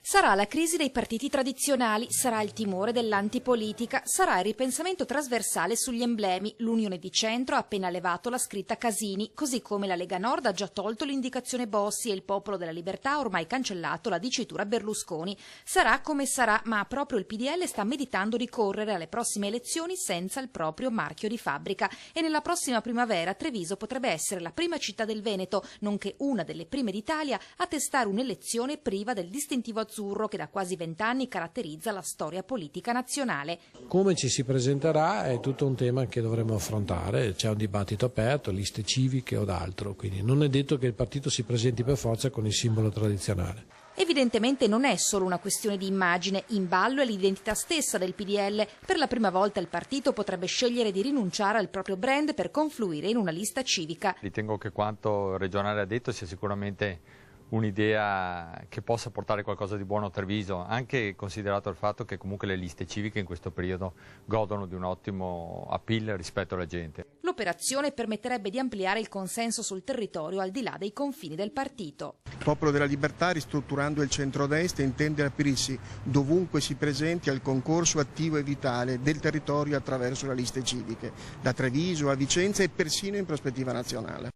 Sarà la crisi dei partiti tradizionali, sarà il timore dell'antipolitica, sarà il ripensamento trasversale sugli emblemi. L'Unione di Centro ha appena levato la scritta Casini, così come la Lega Nord ha già tolto l'indicazione Bossi e il Popolo della Libertà ha ormai cancellato la dicitura Berlusconi. Sarà come sarà, ma proprio il PDL sta meditando di correre alle prossime elezioni senza il proprio marchio di fabbrica e nella prossima primavera Treviso potrebbe essere la prima città del Veneto, nonché una delle prime d'Italia a testare un'elezione priva del distintivo azzurro che da quasi 20 anni caratterizza la storia politica nazionale. Come ci si presenterà è tutto un tema che dovremo affrontare, c'è un dibattito aperto, liste civiche o d'altro, quindi non è detto che il partito si presenti per forza con il simbolo tradizionale. Evidentemente non è solo una questione di immagine, in ballo è l'identità stessa del PDL. Per la prima volta il partito potrebbe scegliere di rinunciare al proprio brand per confluire in una lista civica. Ritengo che quanto il regionale ha detto sia sicuramente un'idea che possa portare qualcosa di buono a Treviso, anche considerato il fatto che comunque le liste civiche in questo periodo godono di un ottimo appeal rispetto alla gente. L'operazione permetterebbe di ampliare il consenso sul territorio al di là dei confini del partito. Il Popolo della Libertà, ristrutturando il centrodestra, intende aprirsi dovunque si presenti al concorso attivo e vitale del territorio attraverso le liste civiche, da Treviso a Vicenza e persino in prospettiva nazionale.